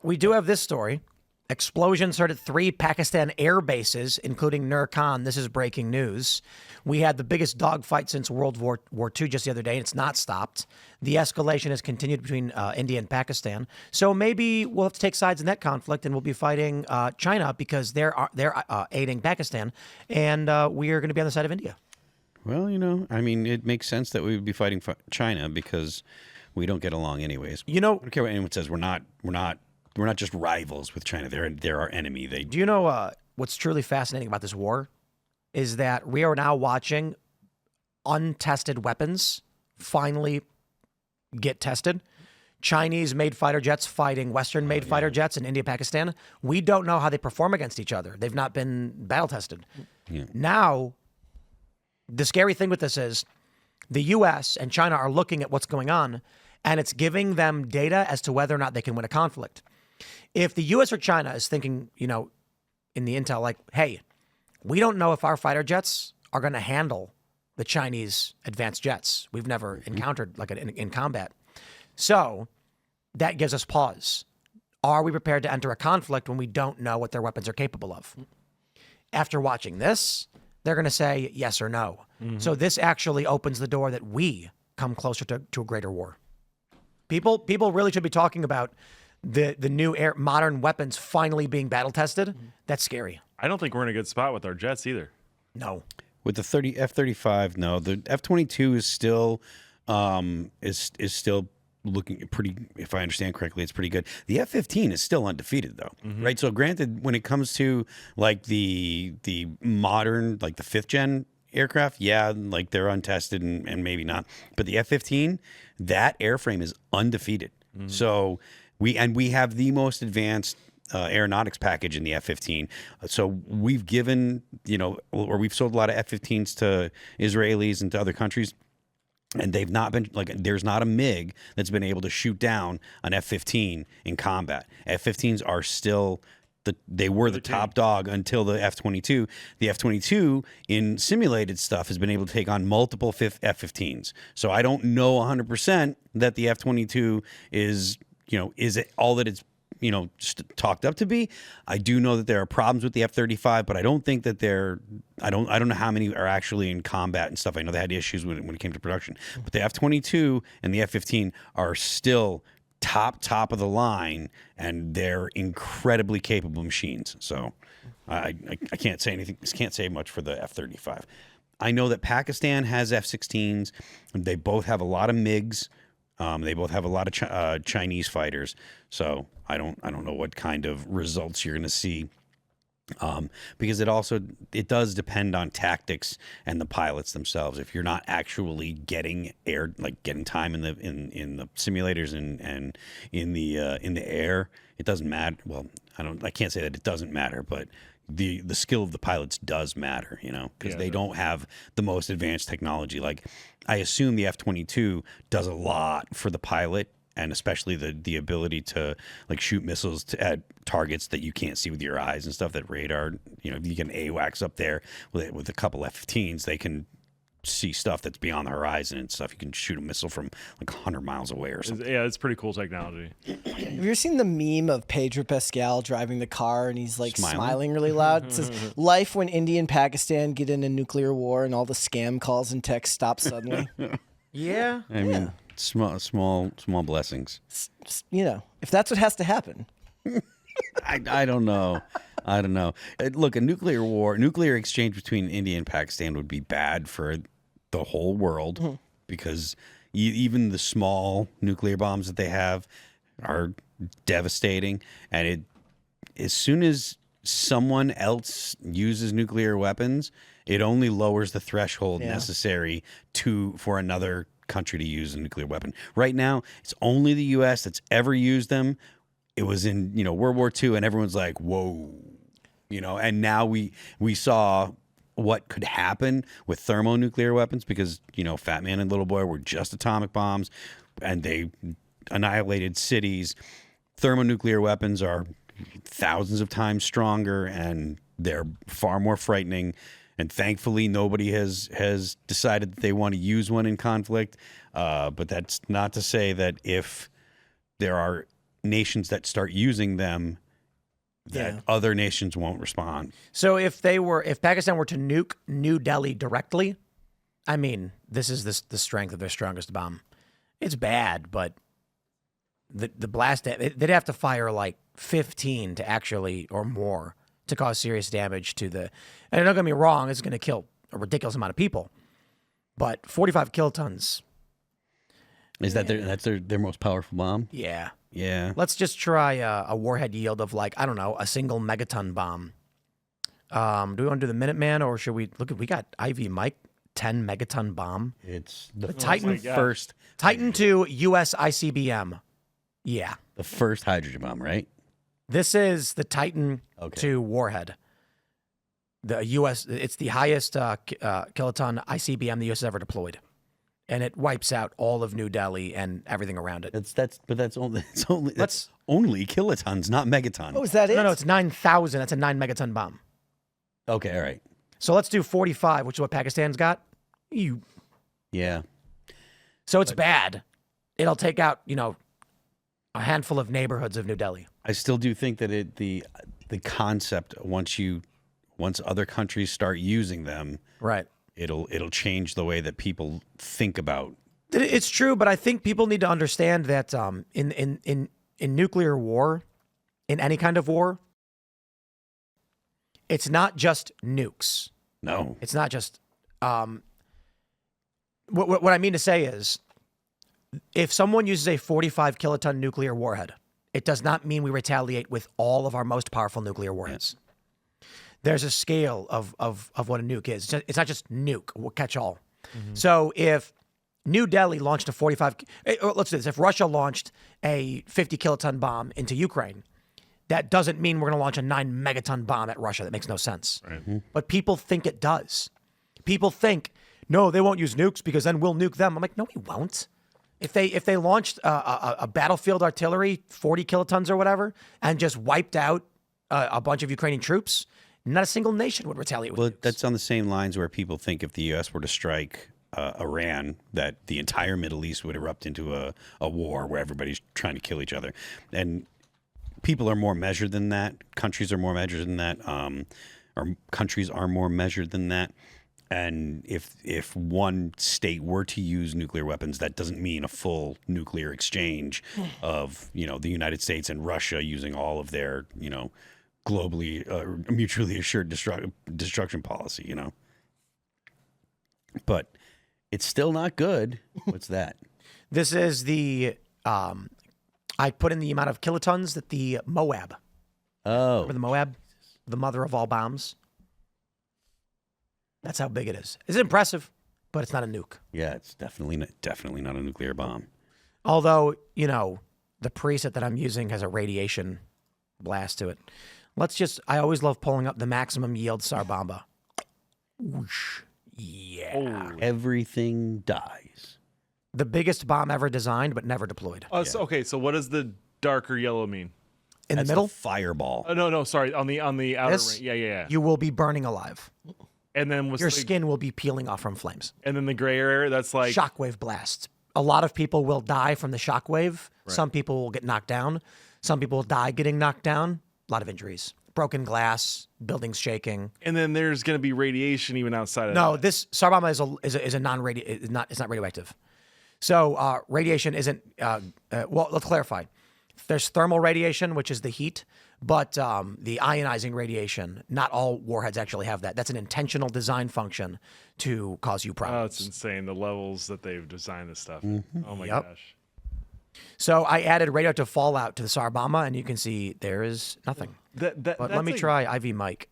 we do have this story. Explosions heard at 3 Pakistan air bases, including Nur Khan. This is breaking news. We had the biggest dogfight since World War II just the other day, and it's not stopped. The escalation has continued between India and Pakistan. So maybe we'll have to take sides in that conflict, and we'll be fighting China because they're aiding Pakistan, and we are going to be on the side of India. Well, I mean, it makes sense that we would be fighting China because we don't get along anyways. I don't care what anyone says. We're not just rivals with China. They're our enemy. Do you know what's truly fascinating about this war is that we are now watching untested weapons finally get tested. Chinese-made fighter jets fighting Western-made fighter jets in India, Pakistan. We don't know how they perform against each other. They've not been battle-tested. Yeah. Now, the scary thing with this is the U.S. and China are looking at what's going on, and it's giving them data as to whether or not they can win a conflict. If the U.S. or China is thinking, in the intel, like, hey, we don't know if our fighter jets are going to handle the Chinese advanced jets. We've never encountered in combat. So that gives us pause. Are we prepared to enter a conflict when we don't know what their weapons are capable of? After watching this, they're going to say yes or no. Mm-hmm. So this actually opens the door that we come closer to a greater war. People really should be talking about the new modern weapons finally being battle tested. Mm-hmm. That's scary. I don't think we're in a good spot with our jets either. No. With the F-35, no. The F-22 is still still looking pretty. If I understand correctly, it's pretty good. The F-15 is still undefeated, though, right? So, granted, when it comes to like the modern, like the 5th gen aircraft, yeah, like they're untested and maybe not. But the F-15, that airframe is undefeated. Mm-hmm. So we have the most advanced aeronautics package in the F-15. So we've given, or we've sold a lot of F-15s to Israelis and to other countries. And they've not been, there's not a MiG that's been able to shoot down an F-15 in combat. F-15s are still, they were the top dog until the F-22. The F-22 in simulated stuff has been able to take on multiple F-15s. So I don't know 100% that the F-22 is it all that it's, talked up to be. I do know that there are problems with the F-35, but I don't think that I don't know how many are actually in combat and stuff. I know they had issues when it came to production. But the F-22 and the F-15 are still top of the line, and they're incredibly capable machines. So I can't say anything. Can't say much for the F-35. I know that Pakistan has F-16s. They both have a lot of MiGs. They both have a lot of Chinese fighters, so I don't know what kind of results you're going to see, because it does depend on tactics and the pilots themselves. If you're not actually getting getting time in the simulators and in the air, it doesn't matter. Well, I can't say that it doesn't matter, but the skill of the pilots does matter, because they don't have the most advanced technology. Like, I assume the F-22 does a lot for the pilot, and especially the ability to shoot missiles at targets that you can't see with your eyes and stuff. That radar, you get an AWACS up there with a couple F-15s, they can see stuff that's beyond the horizon and stuff. You can shoot a missile from 100 miles away or something. Yeah, it's pretty cool technology. Have you ever seen the meme of Pedro Pascal driving the car and he's smiling really loud? It says, "Life when India and Pakistan get in a nuclear war and all the scam calls and texts stop suddenly." Yeah. I mean, small blessings. If that's what has to happen. I don't know. Look, a nuclear exchange between India and Pakistan would be bad for the whole world, because even the small nuclear bombs that they have are devastating. And as soon as someone else uses nuclear weapons, it only lowers the threshold necessary for another country to use a nuclear weapon. Right now, it's only the U.S. that's ever used them. It was in World War II, and everyone's like, whoa. And now we saw what could happen with thermonuclear weapons, because, Fat Man and Little Boy were just atomic bombs, and they annihilated cities. Thermonuclear weapons are thousands of times stronger, and they're far more frightening. And thankfully, nobody has decided that they want to use one in conflict. But that's not to say that if there are nations that start using them, that other nations won't respond. So if Pakistan were to nuke New Delhi directly, I mean, this is the strength of their strongest bomb. It's bad, but the blast, they'd have to fire like 15 to actually, or more, to cause serious damage to the, and don't get me wrong, it's going to kill a ridiculous amount of people, but 45 kilotons. Is that their most powerful bomb? Yeah. Yeah. Let's just try a warhead yield of like, I don't know, a single megaton bomb. Do we want to do the Minuteman, or should we look at, we got IV Mike, 10 megaton bomb. It's the Titan first. Titan 2 US ICBM. Yeah. The first hydrogen bomb, right? This is the Titan 2 warhead. The US, it's the highest kiloton ICBM the US has ever deployed. And it wipes out all of New Delhi and everything around it. That's only kilotons, not megatons. Oh, is that it? No, it's 9,000. That's a 9 megaton bomb. Okay, all right. So let's do 45, which is what Pakistan's got. Yeah. So it's bad. It'll take out, a handful of neighborhoods of New Delhi. I still do think that the concept once other countries start using them, Right. it'll change the way that people think about. It's true, but I think people need to understand that in nuclear war, in any kind of war, it's not just nukes. No. It's not just. What I mean to say is, if someone uses a 45 kiloton nuclear warhead, it does not mean we retaliate with all of our most powerful nuclear warheads. There's a scale of what a nuke is. It's not just nuke, catch all. Mm-hmm. So if New Delhi launched a 45, let's do this. If Russia launched a 50 kiloton bomb into Ukraine, that doesn't mean we're going to launch a 9 megaton bomb at Russia. That makes no sense. Right. Mm-hmm. But people think it does. People think, no, they won't use nukes because then we'll nuke them. I'm like, no, we won't. If they launched a battlefield artillery, 40 kilotons or whatever, and just wiped out a bunch of Ukrainian troops, not a single nation would retaliate with nukes. That's on the same lines where people think if the U.S. were to strike Iran, that the entire Middle East would erupt into a war where everybody's trying to kill each other. And people are more measured than that. Countries are more measured than that. Or countries are more measured than that. And if one state were to use nuclear weapons, that doesn't mean a full nuclear exchange of, the United States and Russia using all of their, globally mutually assured destruction policy, But it's still not good. What's that? This is the, I put in the amount of kilotons that the Moab. Oh. Remember the Moab? The mother of all bombs? That's how big it is. It's impressive, but it's not a nuke. Yeah, it's definitely not a nuclear bomb. Although, the preset that I'm using has a radiation blast to it. I always love pulling up the maximum yield SAR bomba. Whoosh. Yeah. Oh. Everything dies. The biggest bomb ever designed, but never deployed. So what does the darker yellow mean? In the middle? Fireball. No, sorry. On the outer This? ring. Yeah. You will be burning alive. And then your skin will be peeling off from flames. And then the gray area, that's like shockwave blasts. A lot of people will die from the shockwave. Right. Some people will get knocked down. Some people will die getting knocked down. A lot of injuries. Broken glass, buildings shaking. And then there's going to be radiation even outside of that. No, this SAR bomb is a non-radio. It's not radioactive. So radiation isn't. Well, let's clarify. There's thermal radiation, which is the heat, but the ionizing radiation. Not all warheads actually have that. That's an intentional design function to cause you problems. Oh, it's insane the levels that they've designed this stuff. Mm-hmm. Oh my gosh. So I added radioactive fallout to the SAR bomb, and you can see there is nothing. But let me try IV Mike.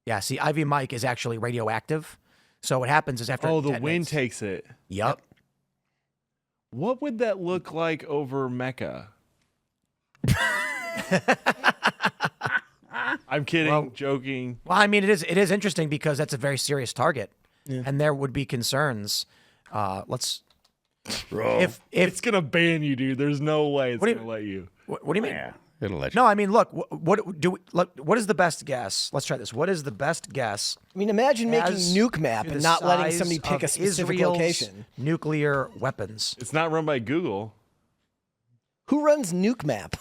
Yeah, see, IV Mike is actually radioactive. So what happens is after the wind takes it. Yep. What would that look like over Mecca? I'm kidding, joking. Well, I mean, it is interesting because that's a very serious target, and there would be concerns. If it's gonna ban you, dude, there's no way it's gonna let you. What do you mean? Yeah, it'll let you. No, I mean, look. What is the best guess? Let's try this. What is the best guess? I mean, imagine making nuke map and not letting somebody pick a specific Israel's location. Nuclear weapons. It's not run by Google. Who runs Nuke Map?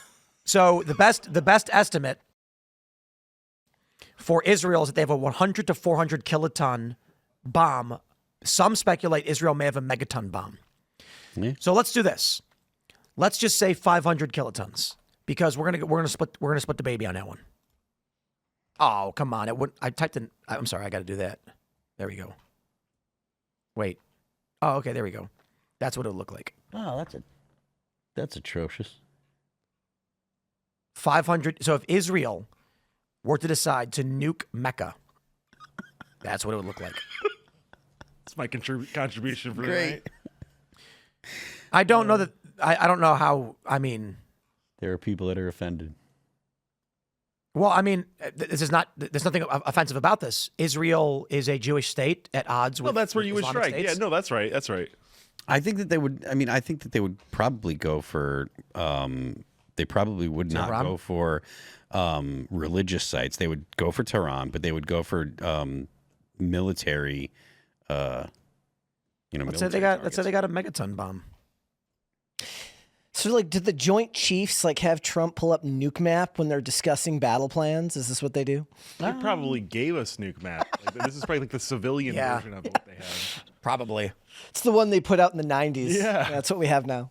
So the best estimate for Israel is that they have a 100 to 400 kiloton bomb. Some speculate Israel may have a megaton bomb. Yeah. So let's do this. Let's just say 500 kilotons because we're gonna split the baby on that one. Oh, come on! I typed in. I'm sorry. I got to do that. There we go. Wait. Oh, okay. There we go. That's what it would look like. Oh, that's atrocious. 500. So if Israel were to decide to nuke Mecca, that's what it would look like. That's my contribution for Great. tonight. I don't know that. I don't know how. I mean, There are people that are offended. well, I mean, this is not. There's nothing offensive about this. Israel is a Jewish state at odds with. No, that's where with you would Islamic strike. states. Yeah, no, that's right. That's right. I think that they would. I mean, I think that they would probably go for. They probably would not Tehran? go for religious sites. They would go for Tehran, but they would go for military. Let's say they got a megaton bomb. So, like, did the Joint Chiefs like have Trump pull up Nuke Map when they're discussing battle plans? Is this what they do? They probably gave us Nuke Map. Like, this is probably like the civilian Yeah. version of what they have. Probably. It's the one they put out in the 90s. Yeah. That's what we have now.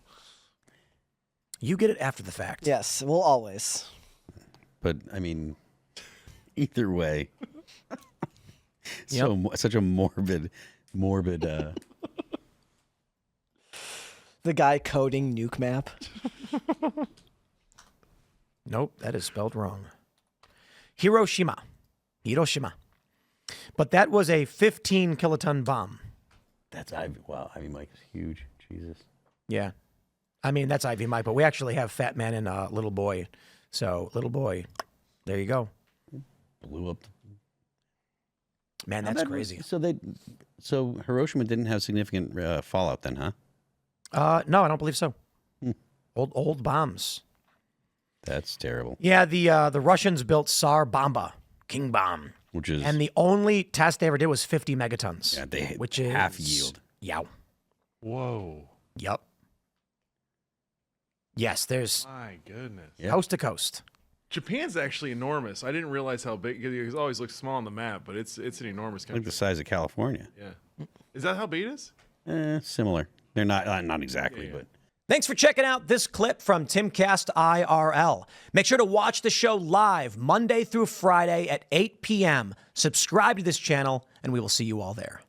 You get it after the fact. Yes, we'll always. But I mean, either way, such a morbid. The guy coding Nuke Map. Nope, that is spelled wrong. Hiroshima. But that was a 15 kiloton bomb. That's wow. Ivy Mike is huge. Jesus. Yeah. I mean, that's Ivy Mike, but we actually have Fat Man and Little Boy. So, Little Boy, there you go. Blew up. Man, that's crazy. So Hiroshima didn't have significant fallout then, huh? No, I don't believe so. Old bombs. That's terrible. Yeah, the Russians built Tsar Bomba, King Bomb. Which is And the only test they ever did was 50 megatons. Yeah, which is half yield. Yow. Whoa. Yup. Yes, there's My goodness. Yeah. coast to coast. Japan's actually enormous. I didn't realize how big. It always looks small on the map, but it's an enormous country. like the size of California. Yeah. Is that how big it is? Similar. They're not exactly, Yeah. but Thanks for checking out this clip from Timcast IRL. Make sure to watch the show live Monday through Friday at 8 p.m. Subscribe to this channel, and we will see you all there.